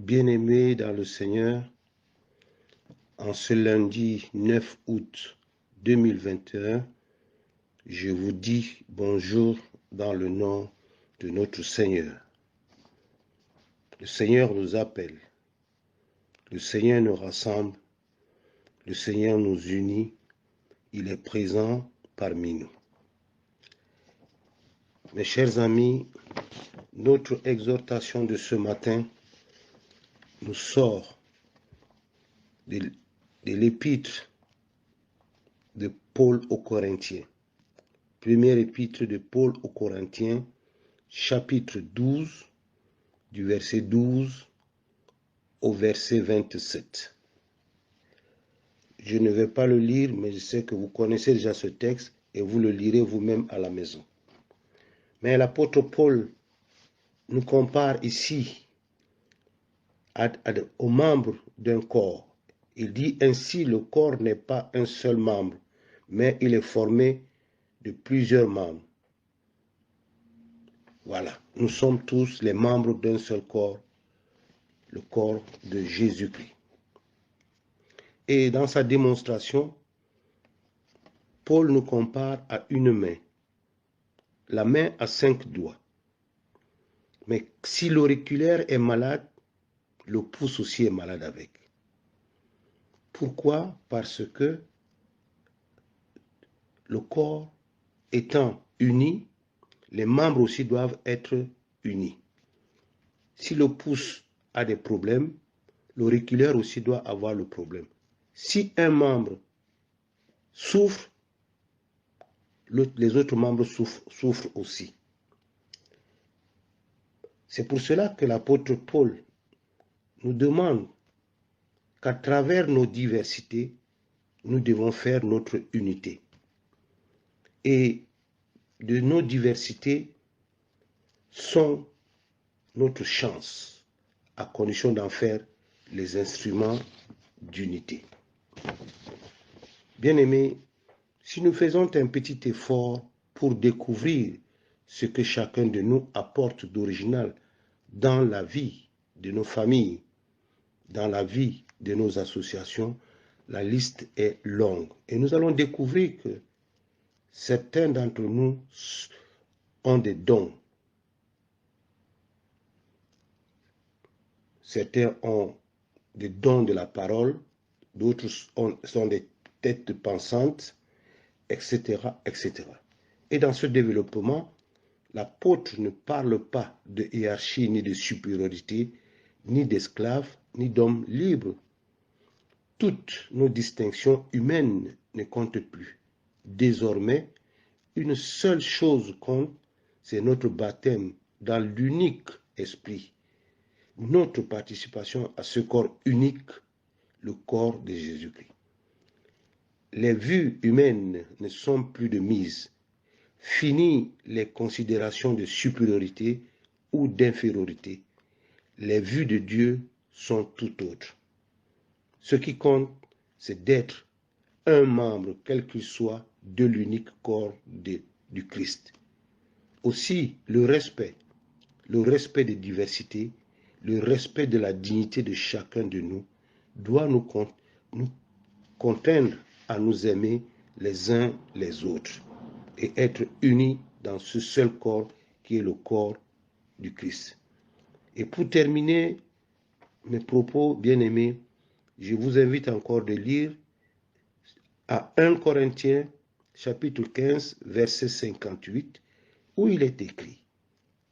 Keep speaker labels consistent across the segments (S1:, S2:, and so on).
S1: Bien-aimés dans le Seigneur, en ce lundi 9 août 2021, je vous dis bonjour dans le nom de notre Seigneur. Le Seigneur nous appelle, le Seigneur nous rassemble, le Seigneur nous unit, il est présent parmi nous. Mes chers amis, notre exhortation de ce matin nous sort de l'épître de Paul aux Corinthiens. Première épître de Paul aux Corinthiens, chapitre 12, du verset 12 au verset 27. Je ne vais pas le lire, mais je sais que vous connaissez déjà ce texte et vous le lirez vous-même à la maison. Mais l'apôtre Paul nous compare ici aux membres d'un corps. Il dit ainsi, le corps n'est pas un seul membre, mais il est formé de plusieurs membres. Voilà, nous sommes tous les membres d'un seul corps, le corps de Jésus-Christ. Et dans sa démonstration, Paul nous compare à une main. La main a 5 doigts. Mais si l'auriculaire est malade, le pouce aussi est malade avec. Pourquoi? Parce que le corps étant uni, les membres aussi doivent être unis. Si le pouce a des problèmes, l'auriculaire aussi doit avoir le problème. Si un membre souffre, les autres membres souffrent aussi. C'est pour cela que l'apôtre Paul nous demande qu'à travers nos diversités, nous devons faire notre unité. Et de nos diversités sont notre chance, à condition d'en faire les instruments d'unité. Bien-aimés, si nous faisons un petit effort pour découvrir ce que chacun de nous apporte d'original dans la vie de nos familles, dans la vie de nos associations, la liste est longue. Et nous allons découvrir que certains d'entre nous ont des dons. Certains ont des dons de la parole, d'autres sont des têtes pensantes, etc., etc. Et dans ce développement, l'apôtre ne parle pas de hiérarchie, ni de supériorité, ni d'esclaves, ni d'hommes libres. Toutes nos distinctions humaines ne comptent plus. Désormais, une seule chose compte, c'est notre baptême dans l'unique esprit. Notre participation à ce corps unique, le corps de Jésus-Christ. Les vues humaines ne sont plus de mise. Fini les considérations de supériorité ou d'infériorité. Les vues de Dieu sont tout autres. Ce qui compte, c'est d'être un membre, quel qu'il soit, de l'unique corps du Christ. Aussi, le respect des diversités, le respect de la dignité de chacun de nous doit nous contraindre à nous aimer les uns les autres et être unis dans ce seul corps qui est le corps du Christ. Et pour terminer mes propos, bien-aimés, je vous invite encore de lire à 1 Corinthiens chapitre 15 verset 58 où il est écrit: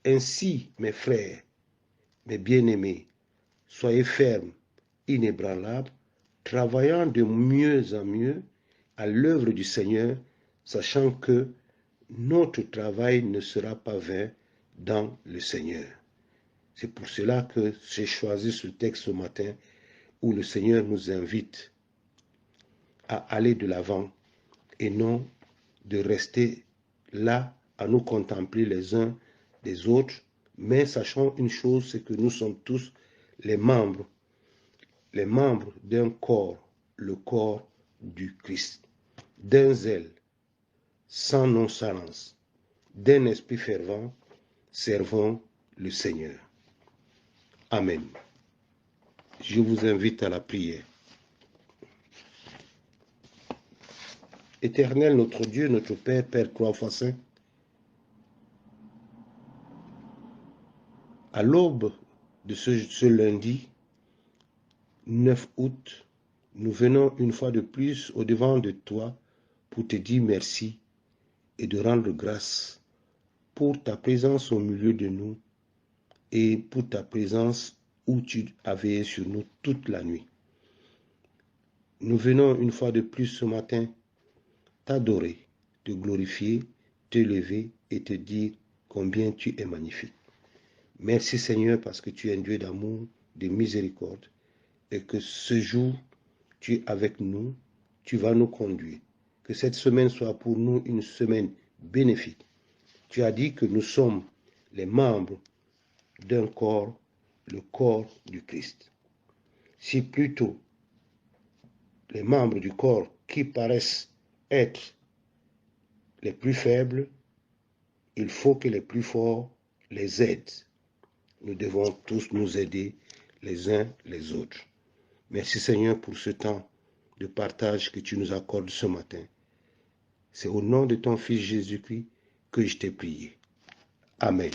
S1: ainsi, mes frères, mes bien-aimés, soyez fermes, inébranlables, travaillant de mieux en mieux à l'œuvre du Seigneur, sachant que notre travail ne sera pas vain dans le Seigneur. C'est pour cela que j'ai choisi ce texte ce matin où le Seigneur nous invite à aller de l'avant et non de rester là à nous contempler les uns des autres, mais sachant une chose, c'est que nous sommes tous les membres d'un corps, le corps du Christ, d'un zèle, sans nonchalance, d'un esprit fervent, servant le Seigneur. Amen. Je vous invite à la prière. Éternel, notre Dieu, notre Père, Père Croix Saint, à l'aube de ce lundi 9 août, nous venons une fois de plus au-devant de toi pour te dire merci et de rendre grâce pour ta présence au milieu de nous et pour ta présence où tu as veillé sur nous toute la nuit. Nous venons une fois de plus ce matin t'adorer, te glorifier, t'élever et te dire combien tu es magnifique. Merci Seigneur parce que tu es un Dieu d'amour, de miséricorde et que ce jour, tu es avec nous, tu vas nous conduire. Que cette semaine soit pour nous une semaine bénéfique. Tu as dit que nous sommes les membres d'un corps, le corps du Christ. Si plutôt les membres du corps qui paraissent être les plus faibles, il faut que les plus forts les aident. Nous devons tous nous aider les uns les autres. Merci Seigneur pour ce temps de partage que tu nous accordes ce matin. C'est au nom de ton Fils Jésus-Christ que je t'ai prié. Amen.